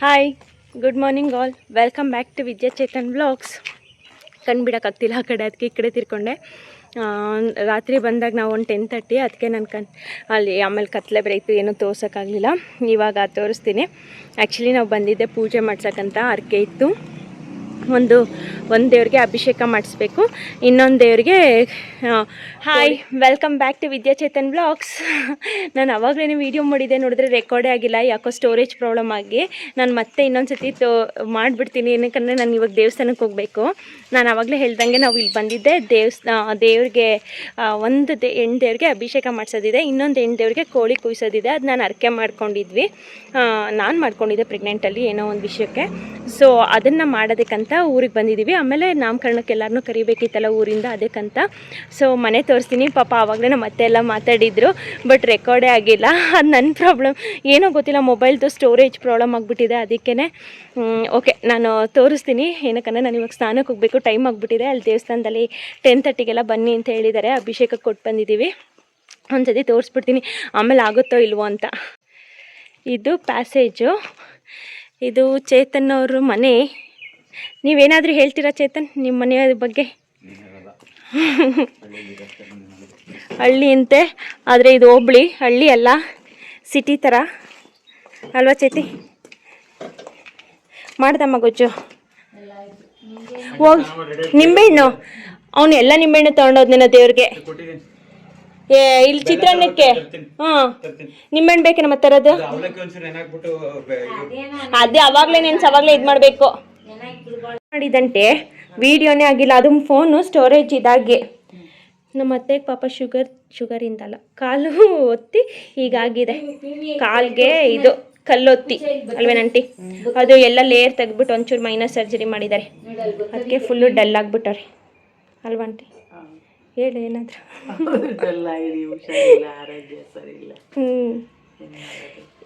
Hi, good morning all. Welcome back to Vidya Chetan vlogs. ಕಣ್ಬಿಡೋಕ್ಕಾಗ್ತಿಲ್ಲ ಆ ಕಡೆ, ಅದಕ್ಕೆ ಈ ಕಡೆ ತಿರ್ಕೊಂಡೆ. ರಾತ್ರಿ ಬಂದಾಗ ನಾವು ಒಂದು 10:30, ಅದಕ್ಕೆ ನಾನು ಅಲ್ಲಿ ಆಮೇಲೆ ಕತ್ಲೆ ಬೇರೆ ಇತ್ತು, ಏನೂ ತೋರ್ಸೋಕ್ಕಾಗಲಿಲ್ಲ. ಇವಾಗ ತೋರಿಸ್ತೀನಿ. ಆ್ಯಕ್ಚುಲಿ ನಾವು ಬಂದಿದ್ದೆ ಪೂಜೆ ಮಾಡ್ಸೋಕ್ಕಂತ. ಹರಕೆ ಇತ್ತು. ಒಂದು ದೇವ್ರಿಗೆ ಅಭಿಷೇಕ ಮಾಡಿಸ್ಬೇಕು, ಇನ್ನೊಂದು ದೇವ್ರಿಗೆ. Hi, welcome back to Vidya Chetan vlogs. ನಾನು ಆವಾಗಲೇ ವೀಡಿಯೋ ಮಾಡಿದ್ದೆ, ನೋಡಿದ್ರೆ ರೆಕಾರ್ಡೇ ಆಗಿಲ್ಲ, ಯಾಕೋ ಸ್ಟೋರೇಜ್ ಪ್ರಾಬ್ಲಮ್ ಆಗಿ. ನಾನು ಮತ್ತೆ ಇನ್ನೊಂದು ಸತಿ ಮಾಡಿಬಿಡ್ತೀನಿ, ಏನಕ್ಕಂದರೆ ನಾನು ಇವಾಗ ದೇವಸ್ಥಾನಕ್ಕೆ ಹೋಗಬೇಕು. ನಾನು ಆವಾಗಲೇ ಹೇಳ್ದಂಗೆ ನಾವು ಇಲ್ಲಿ ಬಂದಿದ್ದೆ ದೇವ್ರಿಗೆ ಒಂದು ಹೆಣ್ಣು ದೇವ್ರಿಗೆ ಅಭಿಷೇಕ ಮಾಡಿಸೋದಿದೆ, ಇನ್ನೊಂದು ಹೆಣ್ಣು ದೇವ್ರಿಗೆ ಕೋಳಿ ಕುಯ್ಸೋದಿದೆ. ಅದು ನಾನು ಅರ್ಕೆ ಮಾಡ್ಕೊಂಡಿದ್ವಿ, ನಾನು ಮಾಡ್ಕೊಂಡಿದ್ದೆ ಪ್ರೆಗ್ನೆಂಟಲ್ಲಿ ಏನೋ ಒಂದು ವಿಷಯಕ್ಕೆ. ಸೊ ಅದನ್ನು ಮಾಡೋದಕ್ಕಂತ ಊರಿಗೆ ಬಂದಿದ್ದೀವಿ. ಆಮೇಲೆ ನಾಮಕರಣಕ್ಕೆ ಎಲ್ಲರನ್ನೂ ಕರಿಬೇಕಿತ್ತಲ್ಲ ಊರಿಂದ, ಅದಕ್ಕಂತ. ಸೊ ಮನೆ ತೋರಿಸ್ತೀನಿ. ಪಾಪ ಆವಾಗಲೇ ನಮ್ಮ ಅತ್ತೆ ಎಲ್ಲ ಮಾತಾಡಿದರು, ಬಟ್ ರೆಕಾರ್ಡೇ ಆಗಿಲ್ಲ. ಅದು ನನ್ನ ಪ್ರಾಬ್ಲಮ್ ಏನೋ ಗೊತ್ತಿಲ್ಲ, ಮೊಬೈಲ್ದು ಸ್ಟೋರೇಜ್ ಪ್ರಾಬ್ಲಮ್ ಆಗಿಬಿಟ್ಟಿದೆ. ಅದಕ್ಕೇ ಓಕೆ, ನಾನು ತೋರಿಸ್ತೀನಿ. ಏನಕ್ಕಂದರೆ ನಾನು ಇವಾಗ ಸ್ನಾನಕ್ಕೆ ಹೋಗಬೇಕು, ಟೈಮ್ ಆಗಿಬಿಟ್ಟಿದೆ. ಅಲ್ಲಿ ದೇವಸ್ಥಾನದಲ್ಲಿ 10:30ಗೆಲ್ಲ ಬನ್ನಿ ಅಂತ ಹೇಳಿದ್ದಾರೆ. ಅಭಿಷೇಕಕ್ಕೆ ಕೊಟ್ಟು ಬಂದಿದ್ದೀವಿ. ಒಂದು ಸತಿ ತೋರಿಸ್ಬಿಡ್ತೀನಿ, ಆಮೇಲೆ ಆಗುತ್ತೋ ಇಲ್ವೋ ಅಂತ. ಇದು ಪ್ಯಾಸೇಜು, ಇದು ಚೇತನ್ ಅವ್ರ ಮನೆ. ನೀವೇನಾದರೂ ಹೇಳ್ತೀರಾ ಚೇತನ್, ನಿಮ್ಮ ಮನೆಯ ಬಗ್ಗೆ? ಹಳ್ಳಿ ಅಂತೆ, ಆದರೆ ಇದು ಹೋಬಳಿ, ಹಳ್ಳಿ ಅಲ್ಲ, ಸಿಟಿ ಥರ ಅಲ್ವಾ ಚೇತಿ? ಮಾಡ್ದಮ್ಮ ಗೊಜ್ಜು. ಹೋಗಿ ನಿಂಬೆಹಣ್ಣು, ಅವನು ಎಲ್ಲ ನಿಂಬೆಹಣ್ಣು ತೊಗೊಂಡೋದ್ನೇನೋ ದೇವ್ರಿಗೆ. ಇಲ್ಲಿ ಚಿತ್ರಾನ್ನಕ್ಕೆ ನಿಂಬೆಹಣ್ಣು ಬೇಕೇನ ಮತ್ತೆ ತರೋದು? ಅದೇ ಅವಾಗಲೇ ನೆನ್ಸು, ಅವಾಗಲೇ ಇದು ಮಾಡಬೇಕು ಮಾಡಿದಂತೆ. ವಿಡಿಯೋನೇ ಆಗಿಲ್ಲ, ಅದು ಫೋನು ಸ್ಟೋರೇಜ್ ಇದಾಗಿ. ನಮ್ಮ ಅತ್ತೆಗೆ ಪಾಪ ಶುಗರಿಂದಲ್ಲ, ಕಾಲು ಒತ್ತಿ ಹೀಗಾಗಿದೆ. ಕಾಲ್ಗೆ ಇದು ಕಲ್ಲೊತ್ತಿ ಅಲ್ವೇನಂಟಿ, ಅದು ಎಲ್ಲ ಲೇಯರ್ ತೆಗೆದ್ಬಿಟ್ಟು ಒಂಚೂರು ಮೈನಸ್ ಸರ್ಜರಿ ಮಾಡಿದ್ದಾರೆ. ಅದಕ್ಕೆ ಫುಲ್ಲು ಡಲ್ ಆಗಿಬಿಟ್ಟವ್ರೆ ಅಲ್ವಂಟಿ? ಹೇಳು ಏನಾದರೂ.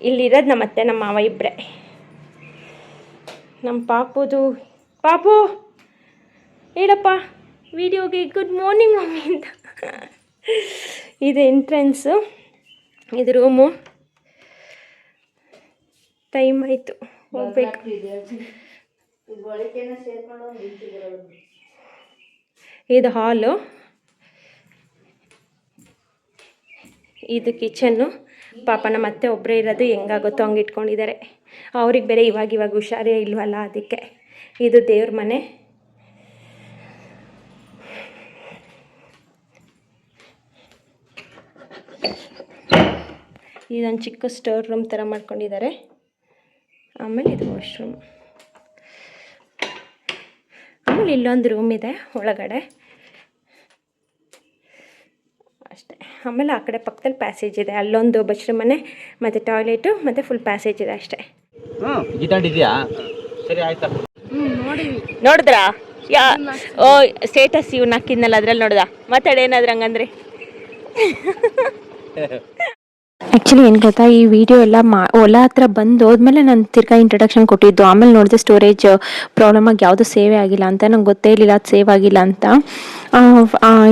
ಇಲ್ಲಿರೋದು ನಮ್ಮ ಅತ್ತೆ ನಮ್ಮ ಮಾವ ಇಬ್ಬರೇ. ನಮ್ಮ ಪಾಪು ಹೇಳಪ್ಪ ವಿಡಿಯೋಗೆ ಗುಡ್ ಮಾರ್ನಿಂಗ್ ಮಮ್ಮಿ ಅಂತ. ಇದು ಎಂಟ್ರೆನ್ಸು, ಇದು ರೂಮು. ಟೈಮ್ ಆಯಿತು, ಹೋಗ್ಬೇಕು. ಇದು ಹಾಲು, ಇದು ಕಿಚನ್ನು. ಪಾಪ ನಮ್ಮ ಅತ್ತೆ ಒಬ್ಬರೇ ಇರೋದು, ಹೆಂಗಾಗುತ್ತೋ ಹಂಗೆ ಇಟ್ಕೊಂಡಿದ್ದಾರೆ. ಅವ್ರಿಗೆ ಬೇರೆ ಇವಾಗ ಹುಷಾರೇ ಇಲ್ವಲ್ಲ, ಅದಕ್ಕೆ. ಇದು ದೇವ್ರ ಮನೆ. ಇದೊಂದು ಚಿಕ್ಕ ಸ್ಟೋರ್ ರೂಮ್ ಥರ ಮಾಡ್ಕೊಂಡಿದ್ದಾರೆ. ಆಮೇಲೆ ಇದು ವಾಶ್ರೂಮ್. ಆಮೇಲೆ ಇಲ್ಲೊಂದು ರೂಮ್ ಇದೆ ಒಳಗಡೆ ಅಷ್ಟೇ. ಆಮೇಲೆ ಆ ಕಡೆ ಪಕ್ಕದಲ್ಲಿ ಪ್ಯಾಸೇಜ್ ಇದೆ, ಅಲ್ಲೊಂದು ಬಚ್ರ ಮನೆ ಮತ್ತು ಟಾಯ್ಲೆಟು ಮತ್ತು ಫುಲ್ ಪ್ಯಾಸೇಜ್ ಇದೆ ಅಷ್ಟೇ. ನೋಡಿದ್ರಾ? ಓ ಸ್ಟೇಟಸ್ ಇವ್ನು ಹಾಕಿದ್ನಲ್ಲ, ಅದ್ರಲ್ಲಿ ನೋಡ್ದ? ಮಾತಾಡೇನಾದ್ರು ಹಂಗಂದ್ರೆ. ಆ್ಯಕ್ಚುಲಿ ಏನು ಗೊತ್ತಾ, ಈ ವಿಡಿಯೋ ಎಲ್ಲ ಓಲಾ ಹತ್ರ ಬಂದು ಹೋದ್ಮೇಲೆ ನಾನು ತಿರ್ಗಾ ಇಂಟ್ರಡಕ್ಷನ್ ಕೊಟ್ಟಿದ್ದು. ಆಮೇಲೆ ನೋಡಿದೆ ಸ್ಟೋರೇಜ್ ಪ್ರಾಬ್ಲಮ್ ಆಗಿ ಯಾವುದು ಸೇವೇ ಆಗಿಲ್ಲ ಅಂತ. ನಂಗೆ ಗೊತ್ತೇ ಇರಲಿಲ್ಲ ಅದು ಸೇವ್ ಆಗಿಲ್ಲ ಅಂತ.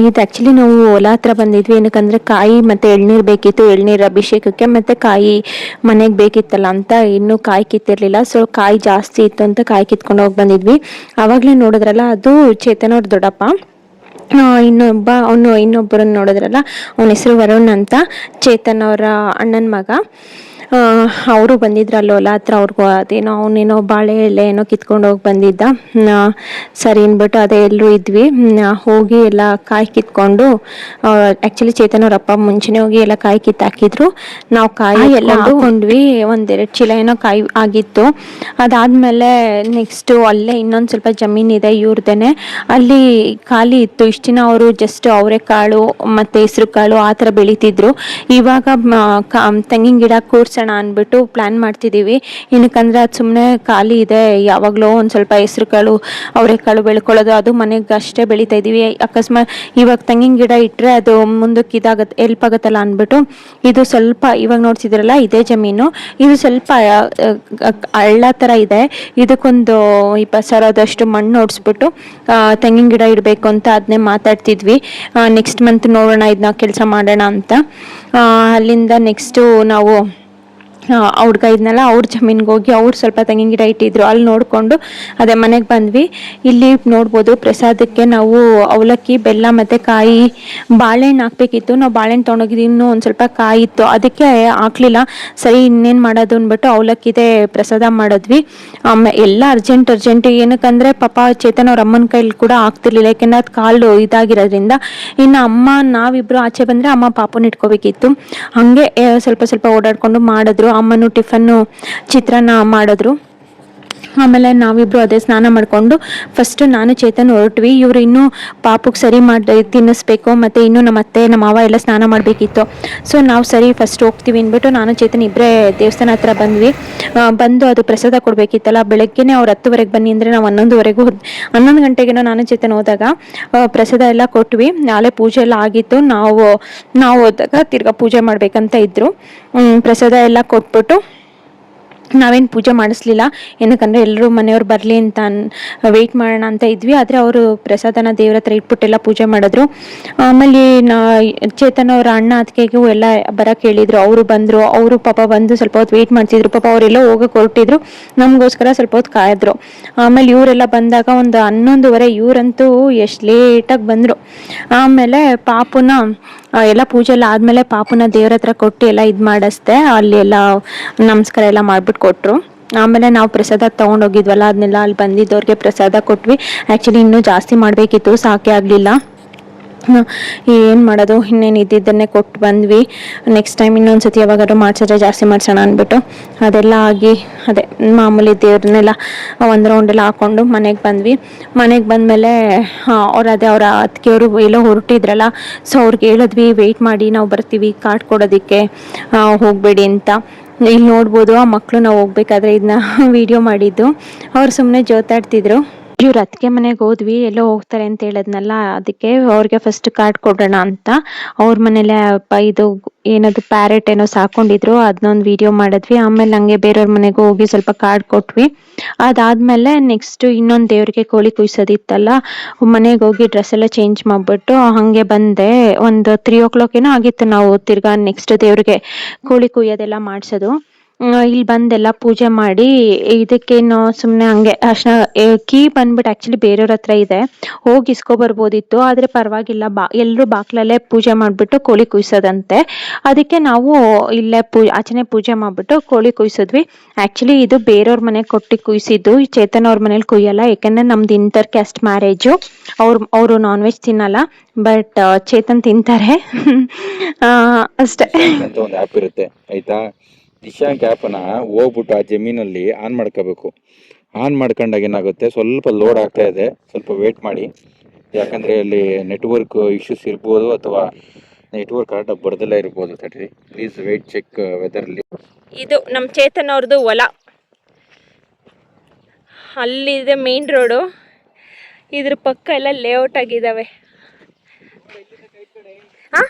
ಇದು ಆ್ಯಕ್ಚುಲಿ ನಾವು ಓಲಾ ಹತ್ರ ಬಂದಿದ್ವಿ, ಏನಕ್ಕಂದರೆ ಕಾಯಿ ಮತ್ತು ಎಳ್ನೀರು ಬೇಕಿತ್ತು, ಎಳ್ನೀರು ಅಭಿಷೇಕಕ್ಕೆ, ಮತ್ತು ಕಾಯಿ ಮನೆಗೆ ಬೇಕಿತ್ತಲ್ಲ ಅಂತ. ಇನ್ನೂ ಕಾಯಿ ಕಿತ್ತಿರಲಿಲ್ಲ, ಸೊ ಕಾಯಿ ಜಾಸ್ತಿ ಇತ್ತು ಅಂತ ಕಾಯಿ ಕಿತ್ಕೊಂಡು ಹೋಗಿ ಬಂದಿದ್ವಿ. ಆವಾಗಲೇ ನೋಡಿದ್ರಲ್ಲ, ಅದು ಚೇತನ್ ಅವ್ರ ದೊಡ್ಡಪ್ಪ. ಇನ್ನೊಬ್ಬರನ್ನು ನೋಡಿದ್ರಲ್ಲ, ಅವನ ಹೆಸರು ವರುಣ್ ಅಂತ, ಚೇತನ್ ಅವರ ಅಣ್ಣನ ಮಗ. ಅವರು ಬಂದಿದ್ರು ಅಲ್ಲಿ ಓಲಾ ಹತ್ರ. ಅವ್ರಿಗೂ ಅದೇನೋ ಅವನೇನೋ ಬಾಳೆ ಎಲೆ ಏನೋ ಕಿತ್ಕೊಂಡು ಹೋಗಿ ಬಂದಿದ್ದ. ಸರಿ ಅಂದ್ಬಿಟ್ಟು ಅದೇ ಎಲ್ಲರೂ ಇದ್ವಿ. ಹೋಗಿ ಎಲ್ಲ ಕಾಯಿ ಕಿತ್ಕೊಂಡು, ಆ್ಯಕ್ಚುಲಿ ಚೇತನ್ ಅವ್ರ ಅಪ್ಪ ಮುಂಚೆನೇ ಹೋಗಿ ಎಲ್ಲ ಕಾಯಿ ಕಿತ್ತಾಕಿದ್ರು. ನಾವು ಕಾಯಿ ಎಲ್ಲ ಹಾಕೊಂಡ್ವಿ. 1-2 ಚೀಲ ಏನೋ ಕಾಯಿ ಆಗಿತ್ತು. ಅದಾದಮೇಲೆ ನೆಕ್ಸ್ಟು ಅಲ್ಲೇ ಇನ್ನೊಂದು ಸ್ವಲ್ಪ ಜಮೀನಿದೆ ಇವ್ರದ್ದೇನೆ, ಅಲ್ಲಿ ಖಾಲಿ ಇತ್ತು. ಇಷ್ಟು ದಿನ ಅವರು ಜಸ್ಟ್ ಅವರೆಕಾಳು ಮತ್ತು ಹೆಸರು ಕಾಳು ಆ ಥರ ಬೆಳೀತಿದ್ರು. ಇವಾಗ ತೆಂಗಿನ ಗಿಡ ಕೂರ್ಸೋಣ ಅಂದ್ಬಿಟ್ಟು ಪ್ಲ್ಯಾನ್ ಮಾಡ್ತಿದ್ದೀವಿ. ಏನಕ್ಕಂದರೆ ಅದು ಸುಮ್ಮನೆ ಖಾಲಿ ಇದೆ, ಯಾವಾಗಲೂ ಒಂದು ಸ್ವಲ್ಪ ಹೆಸರು ಕಾಳು ಅವರೆಕಾಳು ಬೆಳ್ಕೊಳ್ಳೋದು, ಅದು ಮನೆಗೆ ಅಷ್ಟೇ ಬೆಳೀತಾ ಇದ್ದೀವಿ. ಅಕಸ್ಮಾತ್ ಇವಾಗ ತೆಂಗಿನ ಗಿಡ ಇಟ್ಟರೆ ಅದು ಮುಂದಕ್ಕೆ ಇದಾಗುತ್ತೆ, ಎಲ್ಪ್ ಆಗುತ್ತಲ್ಲ ಅಂದ್ಬಿಟ್ಟು ಇದು ಸ್ವಲ್ಪ, ಇವಾಗ ನೋಡ್ತಿದ್ರಲ್ಲ ಇದೇ ಜಮೀನು, ಇದು ಸ್ವಲ್ಪ ಹಳ್ಳ ಥರ ಇದೆ. ಇದಕ್ಕೊಂದು 20,000 ಮಣ್ಣು ಹೊಡಿಸ್ಬಿಟ್ಟು ತೆಂಗಿನ ಗಿಡ ಇಡಬೇಕು ಅಂತ ಅದನ್ನೇ ಮಾತಾಡ್ತಿದ್ವಿ. ನೆಕ್ಸ್ಟ್ ಮಂತ್ ನೋಡೋಣ, ಇದನ್ನ ಕೆಲಸ ಮಾಡೋಣ ಅಂತ. ಅಲ್ಲಿಂದ ನೆಕ್ಸ್ಟು ನಾವು ಹುಡ್ಗ ಇದ್ನಲ್ಲ ಅವ್ರ ಜಮೀನ್ಗೆ ಹೋಗಿ ಅವ್ರು ಸ್ವಲ್ಪ ತೆಂಗಿನ ಗಿಡ ಇಟ್ಟಿದ್ರು, ಅಲ್ಲಿ ನೋಡಿಕೊಂಡು ಅದೇ ಮನೆಗೆ ಬಂದ್ವಿ. ಇಲ್ಲಿ ನೋಡ್ಬೋದು ಪ್ರಸಾದಕ್ಕೆ ನಾವು ಅವಲಕ್ಕಿ, ಬೆಲ್ಲ ಮತ್ತು ಕಾಯಿ, ಬಾಳೆಹಣ್ಣು ಹಾಕ್ಬೇಕಿತ್ತು. ನಾವು ಬಾಳೆಹಣ್ಣು ತೊಗೊಂಡೋಗಿದ್ವಿ, ಇನ್ನೂ ಒಂದು ಸ್ವಲ್ಪ ಕಾಯಿ ಇತ್ತು, ಅದಕ್ಕೆ ಹಾಕ್ಲಿಲ್ಲ. ಸರಿ ಇನ್ನೇನು ಮಾಡೋದು ಅಂದ್ಬಿಟ್ಟು ಅವಲಕ್ಕಿದೆ ಪ್ರಸಾದ ಮಾಡಿದ್ವಿ. ಎಲ್ಲ ಅರ್ಜೆಂಟ್ ಏನಕ್ಕಂದರೆ ಪಾಪ ಚೇತನ್ ಅವ್ರ ಅಮ್ಮನ ಕೈಲಿ ಕೂಡ ಆಗ್ತಿರ್ಲಿಲ್ಲ, ಯಾಕೆಂದರೆ ಅದು ಕಾಲು ಇದಾಗಿರೋದ್ರಿಂದ. ಇನ್ನು ಅಮ್ಮ ನಾವಿಬ್ಬರು ಆಚೆ ಬಂದರೆ ಅಮ್ಮ ಪಾಪುನ ಇಟ್ಕೋಬೇಕಿತ್ತು. ಹಾಗೆ ಸ್ವಲ್ಪ ಓಡಾಡಿಕೊಂಡು ಮಾಡಿದ್ರು. ಅಮ್ಮನು ಟಿಫನ್ನು ಚಿತ್ರಾನ್ನ ಮಾಡಿದ್ರು. ಆಮೇಲೆ ನಾವಿಬ್ಬರು ಅದೇ ಸ್ನಾನ ಮಾಡಿಕೊಂಡು ಫಸ್ಟು ನಾನು ಚೇತನ್ ಹೊರಟ್ವಿ. ಇವರು ಇನ್ನೂ ಪಾಪುಗೆ ಸರಿ ಮಾಡಿ ತಿನ್ನಿಸ್ಬೇಕು, ಮತ್ತು ಇನ್ನೂ ನಮ್ಮ ಅತ್ತೆ ನಮ್ಮ ಮಾವ ಎಲ್ಲ ಸ್ನಾನ ಮಾಡಬೇಕಿತ್ತು. ಸೊ ನಾವು ಸರಿ ಫಸ್ಟ್ ಹೋಗ್ತೀವಿ ಅಂದ್ಬಿಟ್ಟು ನಾನು ಚೇತನ್ ಇಬ್ಬರೇ ದೇವಸ್ಥಾನ ಹತ್ರ ಬಂದ್ವಿ. ಬಂದು ಅದು ಪ್ರಸಾದ ಕೊಡಬೇಕಿತ್ತಲ್ಲ, ಬೆಳಗ್ಗೆನೇ ಅವ್ರು 10:00 ಬನ್ನಿ ಅಂದರೆ ನಾವು 11:00 11 ಗಂಟೆಗೇನೋ ನಾನು ಚೇತನ್ ಹೋದಾಗ ಪ್ರಸಾದ ಎಲ್ಲ ಕೊಟ್ವಿ. ನಾಳೆ ಪೂಜೆ ಎಲ್ಲ ಆಗಿತ್ತು. ನಾವು ಹೋದಾಗ ತಿರ್ಗಾ ಪೂಜೆ ಮಾಡಬೇಕಂತ ಇದ್ದರು. ಪ್ರಸಾದ ಎಲ್ಲ ಕೊಟ್ಬಿಟ್ಟು ನಾವೇನು ಪೂಜೆ ಮಾಡಿಸ್ಲಿಲ್ಲ, ಏನಕ್ಕಂದರೆ ಎಲ್ಲರೂ ಮನೆಯವ್ರು ಬರಲಿ ಅಂತ ವೆಯ್ಟ್ ಮಾಡೋಣ ಅಂತ ಇದ್ವಿ. ಆದರೆ ಅವರು ಪ್ರಸಾದನ ದೇವ್ರ ಹತ್ರ ಇಟ್ಬಿಟ್ಟೆಲ್ಲ ಪೂಜೆ ಮಾಡಿದ್ರು. ಆಮೇಲೆ ಚೇತನ್ ಅವರ ಅಣ್ಣ ಅತ್ತಿಗೆಗೂ ಎಲ್ಲ ಬರೋಕ್ಕೆ ಹೇಳಿದರು. ಅವರು ಬಂದರು. ಅವರು ಪಾಪ ಬಂದು ಸ್ವಲ್ಪ ಹೊತ್ತು ವೆಯ್ಟ್ ಮಾಡ್ತಿದ್ರು. ಪಾಪ ಅವರೆಲ್ಲ ಹೋಗೋಕೆ ಹೊರಟಿದ್ರು, ನಮಗೋಸ್ಕರ ಸ್ವಲ್ಪ ಹೊತ್ತು ಕಾಯಿದ್ರು. ಆಮೇಲೆ ಇವರೆಲ್ಲ ಬಂದಾಗ ಒಂದು 11:30 ಇವರಂತೂ ಎಷ್ಟು ಲೇಟಾಗಿ ಬಂದರು. ಆಮೇಲೆ ಪಾಪುನ ಎಲ್ಲ ಪೂಜೆ ಎಲ್ಲ ಆದಮೇಲೆ ಪಾಪುನ ದೇವ್ರ ಹತ್ರ ಕೊಟ್ಟು ಎಲ್ಲ ಇದು ಮಾಡಿಸ್ದೆ. ಅಲ್ಲಿ ಎಲ್ಲ ನಮಸ್ಕಾರ ಎಲ್ಲ ಮಾಡ್ಬಿಟ್ಟು ಕೊಟ್ಟರು. ಆಮೇಲೆ ನಾವು ಪ್ರಸಾದ ತೊಗೊಂಡೋಗಿದ್ವಲ್ಲ, ಅದನ್ನೆಲ್ಲ ಅಲ್ಲಿ ಬಂದಿದ್ದವ್ರಿಗೆ ಪ್ರಸಾದ ಕೊಟ್ವಿ. ಆ್ಯಕ್ಚುಲಿ ಇನ್ನೂ ಜಾಸ್ತಿ ಮಾಡಬೇಕಿತ್ತು, ಸಾಕೇ ಆಗಲಿಲ್ಲ. ಏನು ಮಾಡೋದು, ಇನ್ನೇನು ಇದ್ದಿದ್ದನ್ನೇ ಕೊಟ್ಟು ಬಂದ್ವಿ. ನೆಕ್ಸ್ಟ್ ಟೈಮ್ ಇನ್ನೊಂದು ಸತಿ ಯಾವಾಗಾದ್ರೂ ಮಾಡಿಸಿದ್ರೆ ಜಾಸ್ತಿ ಮಾಡಿಸೋಣ ಅಂದ್ಬಿಟ್ಟು ಅದೆಲ್ಲ ಆಗಿ ಅದೇ ಮಾಮೂಲಿ ದೇವ್ರನ್ನೆಲ್ಲ ಒಂದು ರೌಂಡೆಲ್ಲ ಹಾಕ್ಕೊಂಡು ಮನೆಗೆ ಬಂದ್ವಿ. ಮನೆಗೆ ಬಂದಮೇಲೆ ಅವ್ರ ಅತ್ತಿಗೆಯವರು ಎಲ್ಲೋ ಹೊರಟಿದ್ರಲ್ಲ, ಸೊ ಅವ್ರಿಗೆ ಹೇಳಿದ್ವಿ ವೆಯ್ಟ್ ಮಾಡಿ ನಾವು ಬರ್ತೀವಿ ಕಾರ್ಡ್ ಕೊಡೋದಕ್ಕೆ, ಹೋಗಬೇಡಿ ಅಂತ. ಇಲ್ಲಿ ನೋಡ್ಬೋದು ಆ ಮಕ್ಕಳು ನಾವು ಹೋಗ್ಬೇಕಾದ್ರೆ ಇದನ್ನ ವಿಡಿಯೋ ಮಾಡಿದ್ದು. ಅವ್ರು ಸುಮ್ಮನೆ ಜೋತಾಡ್ತಿದ್ರು. ಇವ್ರ ಅತ್ತಿಗೆ ಮನೆಗೆ ಹೋದ್ವಿ, ಎಲ್ಲೋ ಹೋಗ್ತಾರೆ ಅಂತ ಹೇಳದ್ನಲ್ಲ, ಅದಕ್ಕೆ ಅವ್ರಿಗೆ ಫಸ್ಟ್ ಕಾರ್ಡ್ ಕೊಡೋಣ ಅಂತ ಅವ್ರ ಮನೇಲೆ ಇದು ಏನದು ಪ್ಯಾರೆಟ್ ಏನೋ ಸಾಕೊಂಡಿದ್ರು, ಅದನ್ನೊಂದು ವಿಡಿಯೋ ಮಾಡಿದ್ವಿ. ಆಮೇಲೆ ಹಂಗೆ ಬೇರೆಯವ್ರ ಮನೆಗೆ ಹೋಗಿ ಸ್ವಲ್ಪ ಕಾರ್ಡ್ ಕೊಟ್ವಿ. ಅದಾದ್ಮೇಲೆ ನೆಕ್ಸ್ಟ್ ಇನ್ನೊಂದು ದೇವ್ರಿಗೆ ಕೋಳಿ ಕುಯ್ಸೋದಿತ್ತಲ್ಲ, ಮನೆಗೆ ಹೋಗಿ ಡ್ರೆಸ್ ಎಲ್ಲ ಚೇಂಜ್ ಮಾಡ್ಬಿಟ್ಟು ಹಂಗೆ ಬಂದೆ. ಒಂದು 3 ಏನೋ ಆಗಿತ್ತು ನಾವು ತಿರ್ಗಾ ನೆಕ್ಸ್ಟ್ ದೇವ್ರಿಗೆ ಕೋಳಿ ಕುಯ್ಯೋದೆಲ್ಲ ಮಾಡಿಸೋದು. ಇಲ್ಲಿ ಬಂದೆಲ್ಲ ಪೂಜೆ ಮಾಡಿ ಇದಕ್ಕೇನು ಸುಮ್ಮನೆ ಹಂಗೆ ಕೀ ಬಂದ್ಬಿಟ್ಟು ಆ್ಯಕ್ಚುಲಿ ಬೇರೆಯವ್ರ ಹತ್ರ ಇದೆ, ಹೋಗಿ ಇಸ್ಕೊಬರ್ಬೋದಿತ್ತು. ಆದರೆ ಪರವಾಗಿಲ್ಲ, ಎಲ್ಲರೂ ಬಾಕ್ಲಲ್ಲೇ ಪೂಜೆ ಮಾಡಿಬಿಟ್ಟು ಕೋಳಿ ಕುಯ್ಸೋದಂತೆ. ಅದಕ್ಕೆ ನಾವು ಇಲ್ಲೇ ಆಚೆನೆ ಪೂಜೆ ಮಾಡಿಬಿಟ್ಟು ಕೋಳಿ ಕುಯ್ಸಿದ್ವಿ. ಆ್ಯಕ್ಚುಲಿ ಇದು ಬೇರೆಯವ್ರ ಮನೆಗೆ ಕೊಟ್ಟು ಕುಯ್ಸಿದ್ದು, ಈ ಚೇತನ್ ಅವ್ರ ಮನೇಲಿ ಕುಯ್ಯಲ್ಲ, ಯಾಕೆಂದರೆ ನಮ್ದು ಇಂಟರ್ ಕ್ಯಾಸ್ಟ್ ಮ್ಯಾರೇಜು. ಅವರು ನಾನ್ ವೆಜ್ ತಿನ್ನಲ್ಲ, ಬಟ್ ಚೇತನ್ ತಿಂತಾರೆ. ಅಷ್ಟೇ. ಒಂದು ಆ್ಯಪ್ ಇರುತ್ತೆ ಆಯ್ತಾ, ದಿಶಾಂಕ್ ಆ್ಯಪನ್ನ ಹೋಗ್ಬಿಟ್ಟು ಆ ಜಮೀನಲ್ಲಿ ಆನ್ ಮಾಡ್ಕೋಬೇಕು. ಆನ್ ಮಾಡ್ಕೊಂಡಾಗ ಏನಾಗುತ್ತೆ, ಸ್ವಲ್ಪ ಲೋಡ್ ಆಗ್ತಾ ಇದೆ, ಸ್ವಲ್ಪ ವೇಟ್ ಮಾಡಿ. ಯಾಕಂದರೆ ಅಲ್ಲಿ ನೆಟ್ವರ್ಕ್ ಇಶ್ಯೂಸ್ ಇರ್ಬೋದು, ಅಥವಾ ನೆಟ್ವರ್ಕ್ ಕರೆಕ್ಟಾಗಿ ಬರ್ದಲ್ಲೇ ಇರ್ಬೋದು. ತಡ್ರಿ, ಪ್ಲೀಸ್ ವೇಟ್, ಚೆಕ್ ವೆದರ್ಲಿ. ಇದು ನಮ್ಮ ಚೇತನ್ ಅವ್ರದ್ದು ಹೊಲ, ಅಲ್ಲಿದೆ ಮೇನ್ ರೋಡು. ಇದ್ರ ಪಕ್ಕ ಎಲ್ಲ ಲೇಔಟ್ ಆಗಿದ್ದಾವೆ. ಹಾಂ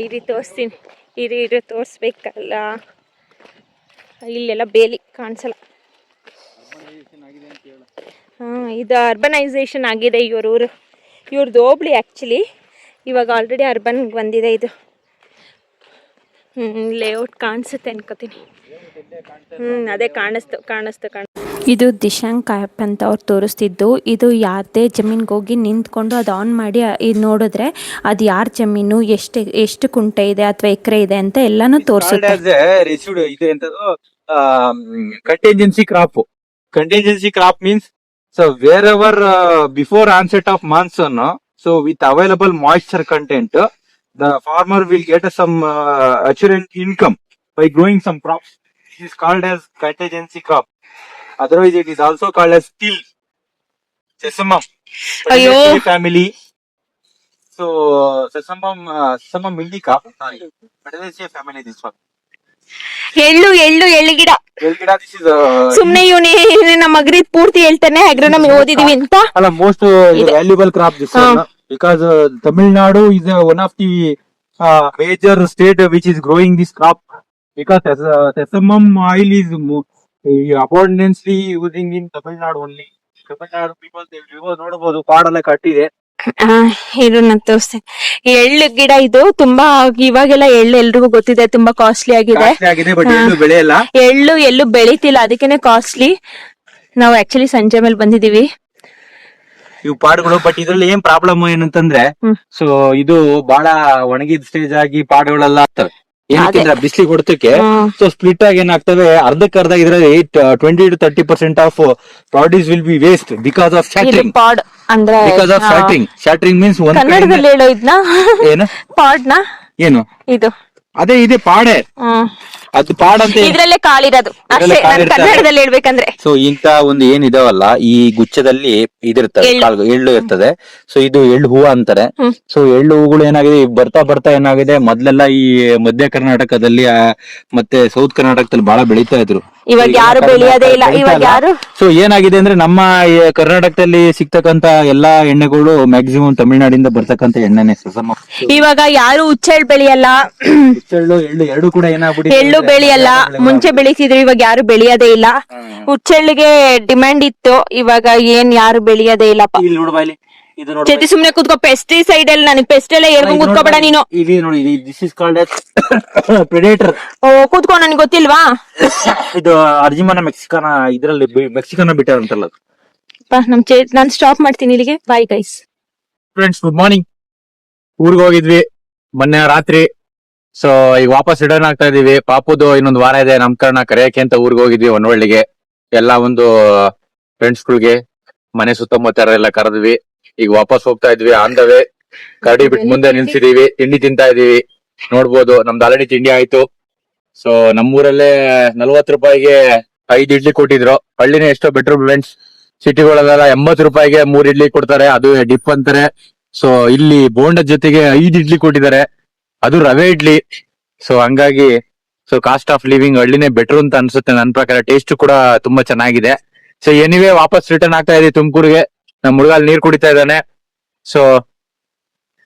ಇರಿ ತೋರಿಸ್ತೀನಿ, ಇರಿ ತೋರಿಸ್ಬೇಕಲ್ಲ. ಇಲ್ಲೆಲ್ಲ ಬೇಲಿ ಕಾಣಿಸಲ್ಲ. ಇದು ಅರ್ಬನೈಸೇಷನ್ ಆಗಿದೆ ಇವ್ರದ್ದು ಹೋಬ್ಳಿ. ಆ್ಯಕ್ಚುಲಿ ಇವಾಗ ಆಲ್ರೆಡಿ ಅರ್ಬನ್ಗೆ ಬಂದಿದೆ ಇದು. ಲೇಔಟ್ ಕಾಣಿಸುತ್ತೆ ಅನ್ಕೋತೀನಿ. ಅದೇ ಕಾಣಿಸ್ತು. ಇದು ದಿಶಾಂಕ್ ಆ್ಯಪ್ ಅಂತ ಅವ್ರು ತೋರಿಸ್ತಿದ್ದು. ಇದು ಯಾರದೇ ಜಮೀನ್ಗೆ ಹೋಗಿ ನಿಂತ್ಕೊಂಡು ಅದು ಆನ್ ಮಾಡಿ ಇದು ನೋಡಿದ್ರೆ ಅದು ಯಾರ ಜಮೀನು, ಎಷ್ಟು ಕುಂಟೆ ಇದೆ ಅಥವಾ ಎಕರೆ ಇದೆ ಅಂತ ಎಲ್ಲಾನು ತೋರಿಸುತ್ತೆ. Contingency crop means, so wherever before onset of monsoon, so with available moisture content, the farmer will get some assurance income by growing some crops. It is called as contingency crop. Otherwise, it is also called as till, sesamum, family. So sesamum indica, Patenaceae family, this one. ಎಳ್ಳು ಗಿಡ ಸುಮ್ನೆ ಇವನು ನಮ್ಮ ಅಗ್ರಿದ್ ಪೂರ್ತಿ ಹೇಳ್ತಾನೆ, agronomy ಓದಿದೀವಿ ಅಂತ. ಅಲ್ಲ, most valuable crop this one, because Tamil Nadu is one of the major state which is growing this crop, because sesamum oil is abundantly using in Tamil Nadu only. Tamil Nadu people, they ನೋಡಬಹುದು ಕಾಡೆಲ್ಲ ಕಟ್ಟಿದೆ, ಇದು ನಾನು ತೋರಿಸ್ತೇನೆ. ಎಳ್ಳು ಗಿಡ ಇದು ತುಂಬಾ, ಇವಾಗೆಲ್ಲ ಎಳ್ಳು ಎಲ್ರಿಗೂ ಗೊತ್ತಿದೆ, ತುಂಬಾ ಕಾಸ್ಟ್ಲಿ ಆಗಿದೆ. ಬಟ್ ಬೆಳೆಯಲ್ಲ, ಎಲ್ಲೂ ಬೆಳೀತಿಲ್ಲ, ಅದಕ್ಕೇನೆ ಕಾಸ್ಟ್ಲಿ. ನಾವು ಆಕ್ಚುಲಿ ಸಂಜೆ ಮೇಲೆ ಬಂದಿದೀವಿ. ಇವು ಪಾಡುಗಳು. ಬಟ್ ಇದ್ರಲ್ಲಿ ಏನ್ ಪ್ರಾಬ್ಲಮ್ ಏನಂತಂದ್ರೆ, ಸೊ ಇದು ಬಹಳ ಒಣಗಿದ ಸ್ಟೇಜ್ ಆಗಿ ಪಾಡುಗಳೆಲ್ಲ ಆಗ್ತವೆ. ಏನಕ್ಕೆ ಬಿಸಿಲಿಗೆ ಹೊಡೆತಕ್ಕೆ ಸೊ ಸ್ಪ್ಲಿಟ್ ಆಗಿ ಏನಾಗ್ತವೆ, ಅರ್ಧಕ್ಕರ್ಧ ಇದರಲ್ಲಿ 20 to 30% of products will be waste because of shattering. Pod ಅಂದ್ರೆ ಬಿಕಾಸ್ ಆಫ್ ಶಾಟರಿಂಗ್ ಮೀನ್ಸ್ ಕನ್ನಡದಲ್ಲಿ ಹೇಳೋ ಇದನ್ನ ಏನು ಪಾಡ್ನ ಏನು ಇದು ಅದೇ ಇದೆ ಪಾಡೆ, ಅದು ಪಾಡ್ ಅಂತ ಇದ್ರಲ್ಲೇ ಕಾಳಿರೋದು ಅಷ್ಟೇ, ಕನ್ನಡದಲ್ಲಿ ಹೇಳ್ಬೇಕಂದ್ರೆ. ಸೊ ಇಂತ ಒಂದು ಏನಿದಾವಲ್ಲ, ಈ ಗುಚ್ಛದಲ್ಲಿ ಇದಿರ್ತದೆ, ಎಳ್ಳು ಇರ್ತದೆ. ಸೊ ಇದು ಎಳ್ಳು ಹೂವು ಅಂತಾರೆ. ಸೊ ಎಳ್ಳು ಹೂಗಳು ಏನಾಗಿದೆ, ಬರ್ತಾ ಬರ್ತಾ ಏನಾಗಿದೆ, ಮೊದ್ಲೆಲ್ಲ ಈ ಮಧ್ಯ ಕರ್ನಾಟಕದಲ್ಲಿ ಮತ್ತೆ ಸೌತ್ ಕರ್ನಾಟಕದಲ್ಲಿ ಬಹಳ ಬೆಳೀತಾ ಇದ್ರು. ಇವಾಗ ಯಾರು ಬೆಳೆಯೋದೇ ಇಲ್ಲ. ಇವಾಗ ಯಾರು ಸೊ ಏನಾಗಿದೆ ಅಂದ್ರೆ, ನಮ್ಮ ಕರ್ನಾಟಕದಲ್ಲಿ ಸಿಗ್ತಕ್ಕಂತ ಎಲ್ಲಾ ಎಣ್ಣೆಗಳು ಮ್ಯಾಕ್ಸಿಮಮ್ ತಮಿಳ್ನಾಡಿಂದ ಬರ್ತಕ್ಕಂತ ಎಣ್ಣೆನೆ. ಇವಾಗ ಯಾರು ಹುಚ್ಚೆಳ್ಳು ಬೆಳೆಯಲ್ಲ, ಎಳ್ಳು ಎರಡು ಕೂಡ ಏನಾಗ್ಬಿಟ್ಟು ಎಳ್ಳು ಬೆಳೆಯಲ್ಲ. ಮುಂಚೆ ಬೆಳೀತಿದ್ರು, ಇವಾಗ ಯಾರು ಬೆಳೆಯೋದೇ ಇಲ್ಲ. ಹುಚ್ಚೆಳ್ಳಿಗೆ ಡಿಮ್ಯಾಂಡ್ ಇತ್ತು, ಇವಾಗ ಏನ್ ಯಾರು ಬೆಳೆಯೋದೇ ಇಲ್ಲಪ್ಪ. ಜೊತೆ ಸುಮ್ನೆ ಕೂತ್ಕೋ. ಪೆಸ್ಟಿಸೈಡ್ ಅಲ್ಲಿ ನನಗೆ ಪೆಸ್ಟ್ ಎಲ್ಲ ಹೇಳ್ಕೊಂಡ್ ಕೂತ್ಕೋಬೇಡ ನೀನು. This is called predator. ಓ ಕೂತ್ಕೋ, ನನಗೆ ಗೊತ್ತಿಲ್ವಾ? ಇದು ಅರ್ಜಿಮಾನ ಮೆಕ್ಸಿಕಾನ, ಇದ್ರಲ್ಲಿ ಮೆಕ್ಸಿಕಾನ ಬಿಟ್ಟಾರ ಅಂತಲ್ಲ. ನಾನ್ ಸ್ಟಾಪ್ ಮಾಡ್ತೀನಿ ಇಲ್ಲಿಗೆ. Bye guys. Friends, good morning. ಊರ್ಗ್ ಹೋಗಿದ್ವಿ ಮೊನ್ನೆ ರಾತ್ರಿ. ಸೊ ಈಗ ವಾಪಸ್ ರಿಟರ್ನ್ ಆಗ್ತಾ ಇದೀವಿ. ಪಾಪುದು ಇನ್ನೊಂದು ವಾರ ಇದೆ ನಾಮಕರಣ, ಕರೆಯಕ್ಕೆ ಅಂತ ಊರ್ಗ್ ಹೋಗಿದ್ವಿ ಹೊನ್ನವಳ್ಳಿಗೆ. ಎಲ್ಲಾ ಒಂದು ಫ್ರೆಂಡ್ಸ್ ಗಳಿಗೆ ಮನೆ ಸುತ್ತಮುತ್ತ ಎಲ್ಲ ಕರೆದ್ವಿ. ಈಗ ವಾಪಸ್ ಹೋಗ್ತಾ ಇದ್ವಿ. ಆನ್ ದ ವೇ ಕರಡಿ ಬಿಟ್ಟು ಮುಂದೆ ನಿಲ್ಸಿದೀವಿ. ತಿಂಡಿ ತಿಂತಾ ಇದೀವಿ, ನೋಡ್ಬೋದು. ನಮ್ದು ಆಲ್ರೆಡಿ ತಿಂಡಿ ಆಯ್ತು. ಸೊ ನಮ್ಮೂರಲ್ಲೇ 40 ರೂಪಾಯಿಗೆ 5 ಇಡ್ಲಿ ಕೊಟ್ಟಿದ್ರು. ಹಳ್ಳಿನೇ ಎಷ್ಟೋ ಬೆಟ್ರ್ ಫ್ರೆಂಡ್ಸ್. ಸಿಟಿಗಳಲ್ಲೆಲ್ಲ 80 ರೂಪಾಯಿಗೆ 3 ಇಡ್ಲಿ ಕೊಡ್ತಾರೆ, ಅದು ಡಿಪ್ ಅಂತಾರೆ. ಸೊ ಇಲ್ಲಿ ಬೋಂಡದ ಜೊತೆಗೆ 5 ಇಡ್ಲಿ ಕೊಟ್ಟಿದ್ದಾರೆ, ಅದು ರವೆ ಇಡ್ಲಿ. ಸೊ ಹಂಗಾಗಿ ಸೊ ಕಾಸ್ಟ್ ಆಫ್ ಲಿವಿಂಗ್ ಹಳ್ಳಿನೇ ಬೆಟ್ರು ಅಂತ ಅನ್ಸುತ್ತೆ ನನ್ನ ಪ್ರಕಾರ. ಟೇಸ್ಟ್ ಕೂಡ ತುಂಬಾ ಚೆನ್ನಾಗಿದೆ. ಸೊ ಎನಿವೇ ವಾಪಸ್ ರಿಟರ್ನ್ ಆಗ್ತಾ ಇದೀವಿ ತುಮಕೂರಿಗೆ. ನಮ್ ಹುಡುಗ ನೀರ್ ಕುಡಿತಾ ಇದ್ದಾನೆ. ಸೊ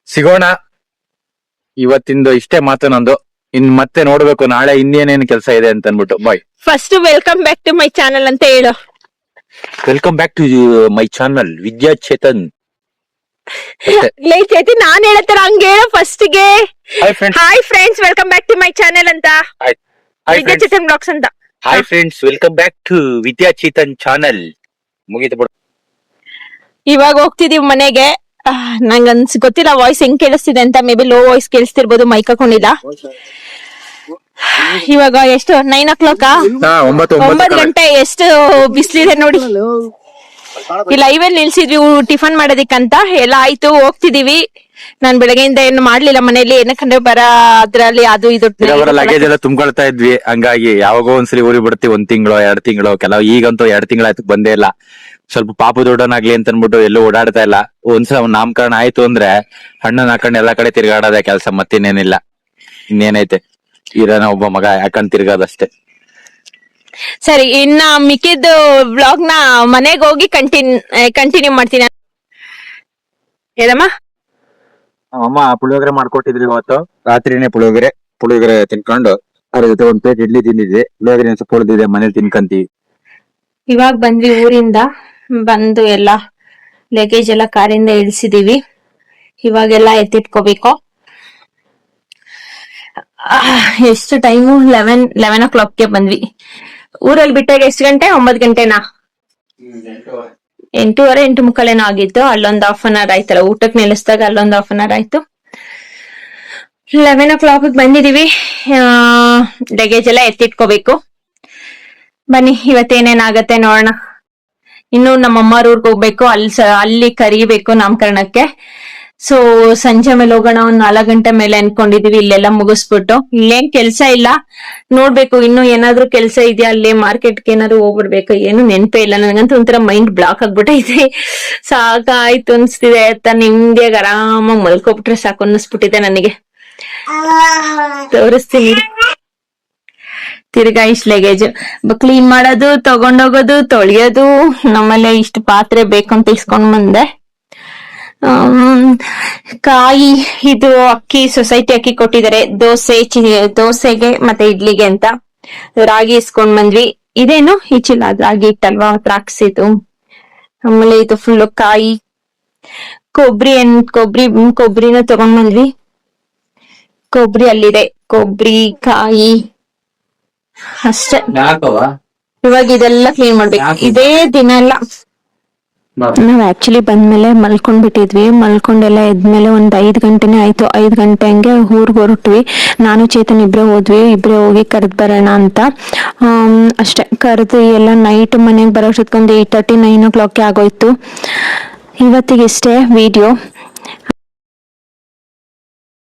ಸಿಗೋಣ. ಇವತ್ತಿಂದು ಇಷ್ಟೇ ಮಾತು ನಂದು. ಇನ್ ಮತ್ತೆ ನೋಡ್ಬೇಕು ನಾಳೆ ಇನ್ನೇನೇನು ಕೆಲಸ ಇದೆ ಅಂತ ಅನ್ಬಿಟ್ಟು. Bye. First welcome back to my channel ಅಂತ ಹೇಳು. Welcome back to my channel Vidya Chetan. ಲೇ ಚೇತಿ, ನಾನ್ ಹೇಳತ್ತರ ಹಂಗ ಹೇಳೋ ಫಸ್ಟ್ ಗೆ. Hi friends, welcome back to my channel ಅಂತ, ವಿದ್ಯಾ ಚೇತನ್ ಬ್ಲಾಗ್ಸ್ ಅಂತ. Hi friends, welcome back to Vidya Chetan channel. ಮುಗಿತು ಬಿಡು. ಇವಾಗ ಹೋಗ್ತಿದೀವಿ ಮನೆಗೆ. ನಂಗೆ ಗೊತ್ತಿಲ್ಲ ವಾಯ್ಸ್ ಹೆಂಗ್ ಕೇಳಿಸ್ತಿದೆ ಅಂತ. ಮೇ ಬಿ ಲೋ ವಾಯ್ಸ್ ಕೇಳಿಸ್ತಿರ್ಬೋದು, ಮೈಕ್ ಹಾಕೊಂಡಿಲ್ಲ. ಇವಾಗ ಎಷ್ಟು 9 o'clock, 9 ಗಂಟೆ. ಎಷ್ಟು ಬಿಸಿಲಿದೆ ನೋಡಿ. ಈ ಲೈವ್ ಅಲ್ಲಿ ನಿಲ್ಸಿದ್ವಿ ಟಿಫನ್ ಮಾಡೋದಿಕ್ಕಂತ. ಎಲ್ಲ ಆಯ್ತು, ಹೋಗ್ತಿದೀವಿ. ನಾನ್ ಬೆಳಗ್ಗೆಯಿಂದ ಏನು ಮಾಡ್ಲಿಲ್ಲ ಮನೇಲಿ, ಏನಕ್ಕಂದ್ರೆ ಅದ್ರಲ್ಲಿ ಅದು ಇದು ಲಗೇಜ್ ಎಲ್ಲ ತುಂಬ್ಕೊಳ್ತಾ ಇದ್ವಿ. ಹಂಗಾಗಿ ಯಾವಾಗೋ ಒಂದ್ಸಲಿ ಊರಿಗೆ ಬಿಡ್ತೀವಿ, 1 ತಿಂಗಳು 2 ತಿಂಗಳು. ಕೆಲವು ಈಗಂತೂ 2 ತಿಂಗಳಾಯ್ತು ಬಂದೇ ಇಲ್ಲ. ಸ್ವಲ್ಪ ಪಾಪು ದೊಡ್ಡನಾಗ್ಲಿ ಅಂತ ಅನ್ಬಿಟ್ಟು ಎಲ್ಲೂ ಓಡಾಡ್ತಾ ಇಲ್ಲ. ಒಂದ್ಸಲ ನಾಮಕರಣ ಆಯ್ತು ಅಂದ್ರೆ ಹಣ್ಣನ್ ಹಾಕೊಂಡ್ ಎಲ್ಲಾ ಕಡೆ ತಿರ್ಗಾಡೋದೇ ಕೆಲಸ, ಮತ್ತಿನ್ನೇನಿಲ್ಲ. ಇನ್ನೇನೈತೆ, ಇರೋನ ಒಬ್ಬ ಮಗ ಯಾಕಂಡ್ ತಿರ್ಗಾದಷ್ಟೇ. ಸರಿ, ಇನ್ನ ಮಿಕ್ಕಿದ್ದು ವ್ಲಾಗ್ ನ ಮನೆಗೆ ಹೋಗಿ ಕಂಟಿನ್ಯೂ ಮಾಡ್ತೀನಿ. ಹೇಳಮ್ಮ. ಅಮ್ಮ ಪುಳಿಯೋಗರೆ ಮಾಡ್ಕೊಟ್ಟಿದ್ರಿ ಇವತ್ತು ರಾತ್ರಿನೇ. ಪುಳಿಯೋಗರೆ ತಿನ್ಕೊಂಡು ಅದ್ರ ಜೊತೆ 1 ಪ್ಲೇಟ್ ಇಡ್ಲಿ ತಿಂದಿದ್ವಿ. ಪುಳಿಯೋಗರೆ ಸ್ವಲ್ಪ ಉಳಿದಿದೆ, ಮನೇಲಿ ತಿನ್ಕಂತೀವಿ. ಇವಾಗ ಬಂದ್ವಿ ಊರಿಂದ. ಬಂದು ಎಲ್ಲ ಲಗೇಜ್ ಎಲ್ಲ ಕಾರಿಂದ ಇಳಿಸಿದೀವಿ. ಇವಾಗೆಲ್ಲ ಎತ್ತಿಟ್ಕೋಬೇಕು. ಎಷ್ಟು ಟೈಮು? 11 o'clock ಬಂದ್ವಿ. ಊರಲ್ಲಿ ಬಿಟ್ಟಾಗ ಎಷ್ಟು ಗಂಟೆ? 9 ಗಂಟೆನಾ? 8:15, 8:45 ಆಗಿತ್ತು. ಅಲ್ಲೊಂದು ಹಾಫ್ ಅನ್ ಅವರ್ ಆಯ್ತಲ್ಲ, ಊಟಕ್ಕೆ ನಿಲ್ಲಿಸಿದಾಗ ಅಲ್ಲೊಂದು ಹಾಫ್ ಅನ್ ಅವರ್ ಆಯ್ತು. 11 o'clock ಬಂದಿದೀವಿ. ಲಗೇಜ್ ಎಲ್ಲ ಎತ್ತಿಟ್ಕೋಬೇಕು. ಬನ್ನಿ, ಇವತ್ತೇನೇನಾಗತ್ತೆ ನೋಡೋಣ. ಇನ್ನು ನಮ್ಮಮ್ಮರ ಊರ್ಗ್ ಹೋಗ್ಬೇಕು, ಅಲ್ಲಿ ಕರಿಬೇಕು ನಾಮಕರಣಕ್ಕೆ. ಸೊ ಸಂಜೆ ಮೇಲೆ ಹೋಗೋಣ, 4 ಗಂಟೆ ಮೇಲೆ ಅನ್ಕೊಂಡಿದೀವಿ. ಇಲ್ಲೆಲ್ಲ ಮುಗಿಸ್ಬಿಟ್ಟು, ಇಲ್ಲೇನ್ ಕೆಲ್ಸ ಇಲ್ಲ, ನೋಡ್ಬೇಕು ಇನ್ನು ಏನಾದ್ರು ಕೆಲ್ಸ ಇದೆಯಾ, ಅಲ್ಲೇ ಮಾರ್ಕೆಟ್ಗೆ ಏನಾದ್ರು ಹೋಗ್ಬಿಡ್ಬೇಕು. ಏನು ನೆನಪೇ ಇಲ್ಲ ನನಗಂತೂ. ಒಂಥರ ಮೈಂಡ್ ಬ್ಲಾಕ್ ಆಗ್ಬಿಟ್ಟೈತೆ. ಸಾಕಾಯ್ತು ಅನ್ಸ್ತಿದೆ. ನಿಮ್ಗೆ ಆರಾಮಾಗಿ ಮಲ್ಕೊಬಿಟ್ರೆ ಸಾಕು ಅನ್ನಿಸ್ಬಿಟ್ಟಿದೆ ನನಗೆ. ತೋರಿಸ್ತೀನಿ ತಿರ್ಗಾ. ಇಷ್ಟ ಲಗೇಜ್ ಕ್ಲೀನ್ ಮಾಡೋದು, ತಗೊಂಡೋಗೋದು, ತೊಳೆಯೋದು. ನಮ್ಮಲ್ಲೇ ಇಷ್ಟು ಪಾತ್ರೆ ಬೇಕಂತ ಇಸ್ಕೊಂಡ್ ಬಂದೆ. ಕಾಯಿ, ಇದು ಅಕ್ಕಿ, ಸೊಸೈಟಿ ಅಕ್ಕಿ ಕೊಟ್ಟಿದ್ದಾರೆ ದೋಸೆಗೆ ಮತ್ತೆ ಇಡ್ಲಿಗೆ ಅಂತ. ರಾಗಿ ಇಸ್ಕೊಂಡ್ ಬಂದ್ವಿ. ಇದೇನು ಈ ಚೀಲ ರಾಗಿ ಇಟ್ಟಲ್ವಾ, ದ್ರಾಕ್ಷಿದು. ಆಮೇಲೆ ಇದು ಫುಲ್ ಕಾಯಿ, ಕೊಬ್ಬರಿನ ತಗೊಂಡ್ ಬಂದ್ವಿ. ಕೊಬ್ಬರಿ ಅಲ್ಲಿದೆ, ಕೊಬ್ಬರಿ ಕಾಯಿ ಅಷ್ಟೇ. ಇವಾಗ ಇದೆಲ್ಲ ಕ್ಲೀನ್ ಮಾಡ್ಬೇಕು, ಇದೇ ದಿನ ಎಲ್ಲ. ನಾವ್ ಆಕ್ಚುಲಿ ಬಂದ್ಮೇಲೆ ಮಲ್ಕೊಂಡ್ಬಿಟ್ಟಿದ್ವಿ. ಮಲ್ಕೊಂಡೆಲ್ಲ ಎದ್ಮೇಲೆ ಒಂದ್ 5 ಗಂಟೆನೆ ಆಯ್ತು. 5 ಗಂಟೆ ಹಂಗೆ ಊರ್ಗ್ ಹೊರಟ್ವಿ. ನಾನು ಚೇತನ್ ಇಬ್ರೆ ಹೋಗಿ ಕರೆದ್ ಬರೋಣ ಅಂತ. ಅಷ್ಟೇ, ಕರೆದು ಎಲ್ಲ ನೈಟ್ ಮನೆಗ್ ಬರೋಷ್ಟೊತ್ಕೊಂದು 8:30 9 o'clock ಆಗೋಯ್ತು. ಇವತ್ತಿಗೆ ಇಷ್ಟೇ ವಿಡಿಯೋ.